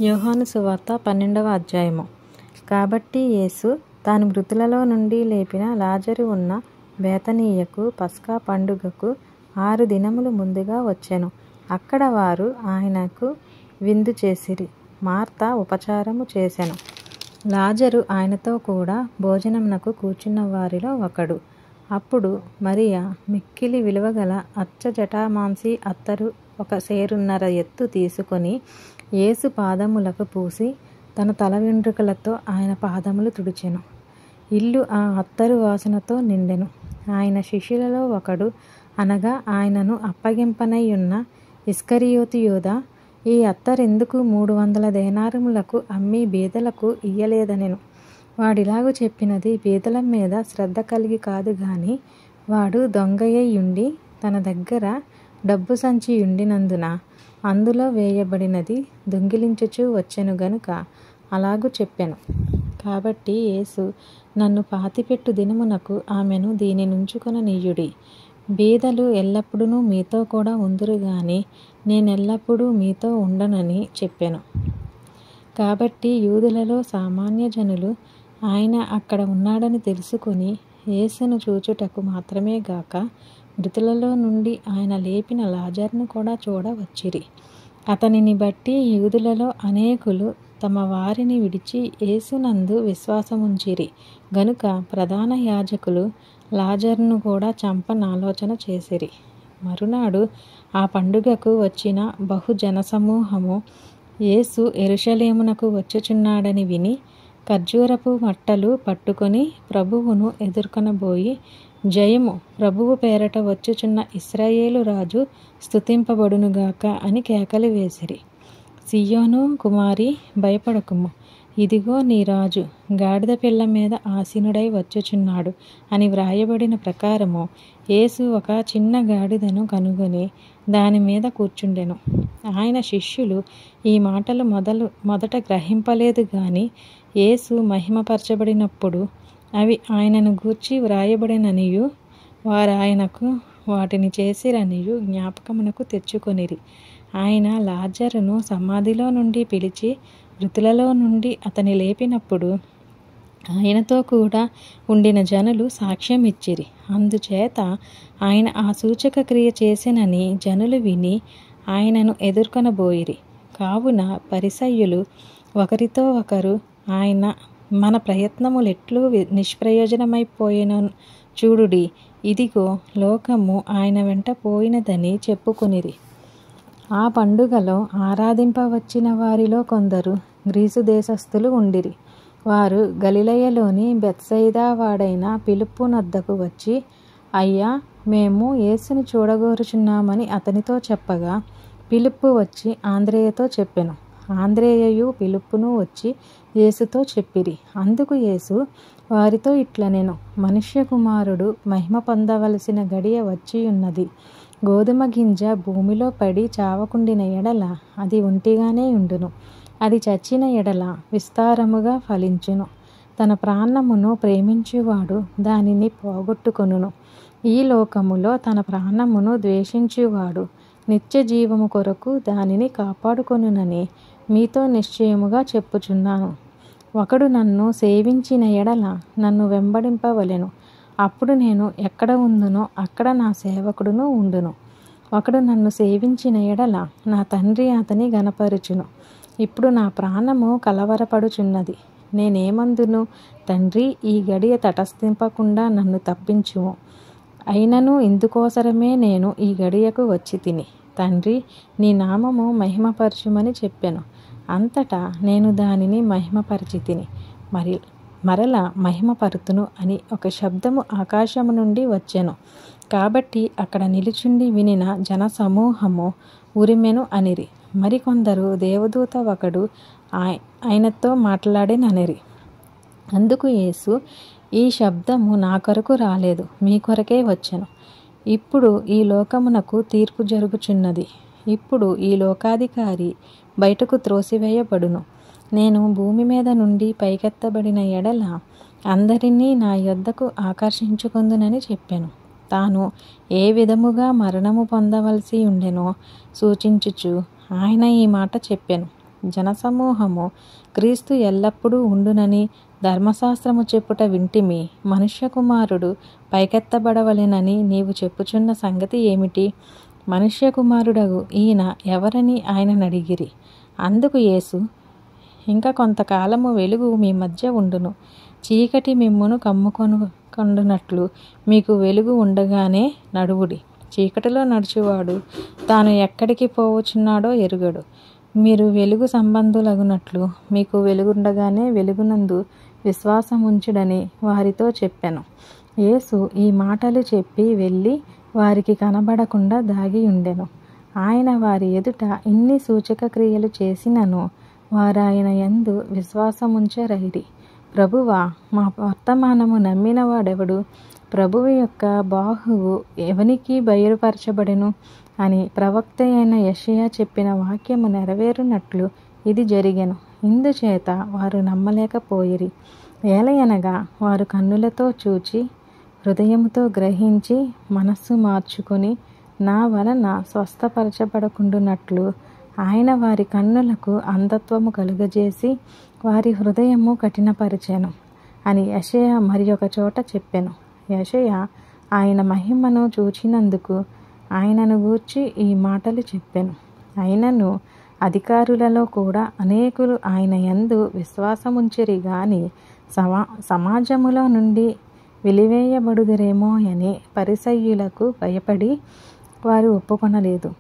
యోహాను సువార్త 12వ అధ్యాయము. కాబట్టి యేసు తాను మృతులలో నుండి లేపిన లాజరు ఉన్న బేతనీయకు పస్కా పండుగకు 6 దినములు ముందుగా వచ్చెను. అక్కడ వారు ఆయనకు విందు చేసిరి. మార్త ఉపచారము చేసెను. లాజరు ఆయనతో కూడా భోజనమునకు కూర్చున్న వారిలో ఒకడు. అప్పుడు మరియ మిక్కిలి విలువగల అచ్చ జటామాంసి అత్తరు 1 సేరున్నర ఎత్తు తీసుకొని యేసు పాదములకు పూసి తన తల వెంట్రుకలతో ఆయన పాదములు తుడిచెను. ఇల్లు ఆ అత్తరు వాసనతో నిండెను. ఆయన శిష్యులలో ఒకడు, అనగా ఆయనను అప్పగింపనయ్యున్న ఇస్కరియోతు యూదా, ఈ అత్తరెందుకు 300 దేనారములకు అమ్మి బీదలకు ఇయ్యలేదనెను. వాడిలాగు చెప్పినది బీదల మీద శ్రద్ధ కలిగి కాదు గాని, వాడు దొంగయ్యుండి తన దగ్గర డబ్బు సంచి యుండినందున అందులో వేయబడినది దొంగిలించుచూ వచ్చెను గనుక అలాగు చెప్పెను. కాబట్టి యేసు, నన్ను పాతిపెట్టు దినమునకు ఆమెను దీని నుంచుకొననీయుడి. బీదలు ఎల్లప్పుడూ మీతో కూడా ఉందురు గాని నేనెల్లప్పుడూ మీతో ఉండనని చెప్పెను. కాబట్టి యూదులలో సామాన్య జనులు ఆయన అక్కడ ఉన్నాడని తెలుసుకొని యేసును చూచుటకు మాత్రమే గాక మృతులలో నుండి ఆయన లేపిన లాజరును కూడా చూడవచ్చిరి. అతనిని బట్టి యూదులలో అనేకులు తమ వారిని విడిచి యేసునందు విశ్వాసముంచిరి గనుక ప్రధాన యాజకులు లాజరును కూడా చంపనాలోచన చేసిరి. మరునాడు ఆ పండుగకు వచ్చిన బహుజనసమూహము యేసు యెరూషలేమునకు వచ్చుచున్నాడని విని ఖర్జూరపు మట్టలు పట్టుకొని ప్రభువును ఎదుర్కొనబోయి, జయము, ప్రభువు పేరట వచ్చుచున్న ఇశ్రాయేలు రాజు స్తుతింపబడునుగాక అని కేకలు వేసిరి. సియోను కుమారి, భయపడకుము, ఇదిగో నీ రాజు గాడిద పిల్ల మీద ఆసీనుడై వచ్చుచున్నాడు అని వ్రాయబడిన ప్రకారము యేసు ఒక చిన్న గాడిదను కనుగొని దాని మీద కూర్చుండెను. ఆయన శిష్యులు ఈ మాటలు మొదట గ్రహింపలేదు గాని యేసు మహిమపరచబడినప్పుడు అవి ఆయనను గూర్చి వ్రాయబడిననియు వారాయనకు వాటిని చేసిరనియు జ్ఞాపకమునకు తెచ్చుకొనిరి. ఆయన లాజరును సమాధిలో నుండి పిలిచి మృతులలో నుండి అతని లేపినప్పుడు ఆయనతో కూడా ఉండిన జనులు సాక్ష్యం ఇచ్చిరి. అందుచేత ఆయన ఆ సూచక క్రియ చేసెనని జనులు విని ఆయనను ఎదుర్కొనబోయిరి. కావున పరిసయ్యులు ఒకరితో ఒకరు, ఆయన మన ప్రయత్నములెట్లు నిష్ప్రయోజనమైపోయెనో చూడుడి, ఇదిగో లోకము ఆయన వెంట పోయినదని చెప్పుకొనిరి. ఆ పండుగలో ఆరాధింపవచ్చిన వారిలో కొందరు గ్రీసు దేశస్థులు ఉండిరి. వారు గలిలయలోని బెత్సయిదా వాడైన ఫిలిప్పు నొద్దకు వచ్చి, అయ్యా, మేము యేసుని చూడగోరుచున్నామని అతనితో చెప్పగా, ఫిలిప్పు వచ్చి ఆంద్రెయతో చెప్పెను. ఆంద్రెయయు ఫిలిప్పును వచ్చి యేసుతో చెప్పిరి. అందుకు యేసు వారితో ఇట్లనెను, మనుష్య కుమారుడు మహిమ పొందవలసిన గడియ వచ్చియున్నది. గోధుమ గింజ భూమిలో పడి చావకుండిన ఎడల అది ఒంటిగానే ఉండును, అది చచ్చిన ఎడల విస్తారముగా ఫలించును. తన ప్రాణమును ప్రేమించువాడు దానిని పోగొట్టుకొనును. ఈ లోకములో తన ప్రాణమును ద్వేషించువాడు నిత్య జీవము కొరకు దానిని కాపాడుకొనునని మీతో నిశ్చయముగా చెప్పుచున్నాను. ఒకడు నన్ను సేవించిన ఎడల నన్ను వెంబడింపవలెను. అప్పుడు నేను ఎక్కడ ఉందునో అక్కడ నా సేవకుడును ఉండును. ఒకడు నన్ను సేవించిన ఎడల నా తండ్రి అతని గనపరుచును. ఇప్పుడు నా ప్రాణము కలవరపడుచున్నది. నేనేమందును, తండ్రి, ఈ గడియ తటస్థింపకుండా నన్ను తప్పించుము. అయినను ఇందుకోసరమే నేను ఈ గడియకు వచ్చి తిని, తండ్రి, నీ నామము మహిమపరచుమని చెప్పెను. అంతటా నేను దానిని మహిమపరచి తిని మరల మహిమపరుతును అని ఒక శబ్దము ఆకాశము నుండి వచ్చెను. కాబట్టి అక్కడ నిలుచుండి వినిన జనసమూహము ఉరిమెను అనిరి. మరికొందరు, దేవదూత ఒకడు ఆయనతో మాట్లాడెననిరి. అందుకు యేసు, ఈ శబ్దము నా కొరకు రాలేదు, మీ కొరకే వచ్చెను. ఇప్పుడు ఈ లోకమునకు తీర్పు జరుగుచున్నది. ఇప్పుడు ఈ లోకాధికారి బయటకు త్రోసివేయబడును. నేను భూమి మీద నుండి పైకెత్తబడిన ఎడల అందరినీ నా యొద్దకు ఆకర్షించుకొందునని చెప్పెను. తాను ఏ విధముగా మరణము పొందవలసి ఉండెనో సూచించుచు ఆయన ఈ మాట చెప్పెను. జనసమూహము క్రీస్తు ఎల్లప్పుడూ ఉండునని ధర్మశాస్త్రము చెప్పుట వింటిమి. మనుష్య కుమారుడు పైకెత్తబడవలెనని నీవు చెప్పుచున్న సంగతి ఏమిటి? మనుష్య కుమారుడగు ఈయన ఎవరని ఆయననడిగిరి. అందుకు యేసు, ఇంకా కొంతకాలము వెలుగు మీ మధ్య ఉండును. చీకటి మిమ్మును కమ్ముకొనుకొండునట్లు మీకు వెలుగు ఉండగానే నడువుడి. చీకటిలో నడుచువాడు తాను ఎక్కడికి పోవచున్నాడో ఎరుగడు. మీరు వెలుగు సంబంధులగునట్లు మీకు వెలుగుండగానే వెలుగునందు విశ్వాసముంచుడని వారితో చెప్పెను. యేసు ఈ మాటలు చెప్పి వెళ్ళి వారికి కనబడకుండా దాగి ఉండెను. ఆయన వారి ఎదుట ఇన్ని సూచక క్రియలు చేసినను వారాయన యందు విశ్వాసముంచరైరి. ప్రభువా, మా వర్తమానము నమ్మిన వాడెవడు? ప్రభువు యొక్క బాహువు ఎవనికి బయలుపరచబడెను అని ప్రవక్త అయిన యెషయా చెప్పిన వాక్యము నెరవేరునట్లు ఇది జరిగెను. ఇందుచేత వారు నమ్మలేకపోయిరి. ఏలయనగా వారు కన్నులతో చూచి హృదయముతో గ్రహించి మనస్సు మార్చుకొని నా వలన స్వస్థపరచబడకుండునట్లు ఆయన వారి కన్నులకు అంధత్వము కలుగజేసి వారి హృదయము కఠినపరిచెను అని యెషయా మరి ఒక చోట చెప్పెను. యెషయా ఆయన మహిమను చూచినందుకు ఆయనను గూర్చి ఈ మాటలు చెప్పెను. అయినను అధికారులలో కూడా అనేకులు ఆయన యందు విశ్వాసముంచిరి గాని సమాజములో నుండి వెలివేయబడుదురేమో అని పరిసయ్యులకు భయపడి వారు ఒప్పుకొనలేదు.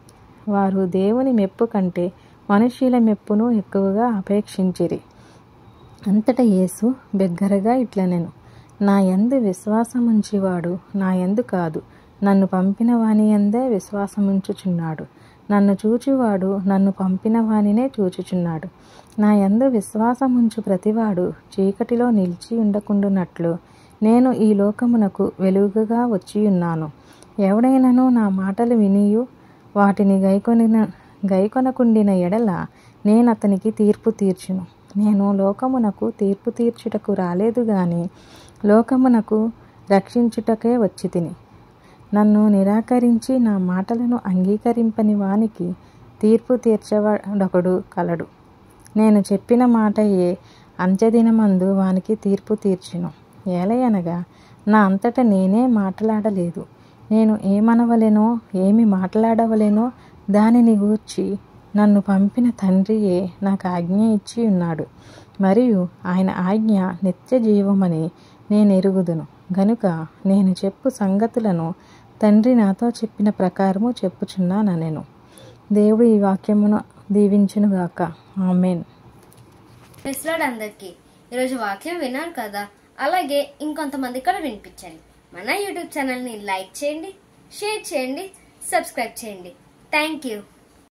వారు దేవుని మెప్పు కంటే మనుష్యుల మెప్పును ఎక్కువగా అపేక్షించిరి. అంతటా యేసు బిగ్గరగా ఇట్లనెను, నా యందు విశ్వాసముంచివాడు నా యందు కాదు, నన్ను పంపిన వాని యందే విశ్వాసముంచుచున్నాడు. నన్ను చూచువాడు నన్ను పంపిన వానినే చూచుచున్నాడు. నా యందు విశ్వాసముంచు ప్రతివాడు చీకటిలో నిలిచి ఉండకుండునట్లు నేను ఈ లోకమునకు వెలుగుగా వచ్చియున్నాను. ఎవడైనను నా మాటలు వినియు వాటిని గైకొనకుండిన ఎడల నేనతనికి తీర్పు తీర్చును. నేను లోకమునకు తీర్పు తీర్చుటకు రాలేదు గాని లోకమునకు రక్షించుటకే వచ్చితిని. నన్ను నిరాకరించి నా మాటలను అంగీకరింపని వానికి తీర్పు తీర్చడొకడు కలడు. నేను చెప్పిన మాటయే అంత్యదినమందు వానికి తీర్పు తీర్చును. ఏలయనగా నా అంతట నేనే మాట్లాడలేదు. నేను ఏమనవలెనో ఏమి మాట్లాడవలెనో దానిని గూర్చి నన్ను పంపిన తండ్రియే నాకు ఆజ్ఞ ఇచ్చి ఉన్నాడు. మరియు ఆయన ఆజ్ఞ నిత్య జీవమని నేను ఎరుగుదును గనుక నేను చెప్పు సంగతులను తండ్రి నాతో చెప్పిన ప్రకారము చెప్పుచున్నానెను. దేవుడు ఈ వాక్యమును దీవించునుగాక. ఆమేన్. ప్రైజ్ లార్డ్ అందరికీ. ఈరోజు వాక్యం విన్నారు కదా, అలాగే ఇంకొంతమంది కూడా వినిపించండి. మన యూట్యూబ్ ఛానల్ని లైక్ చేయండి, షేర్ చేయండి, సబ్స్క్రైబ్ చేయండి. Thank you.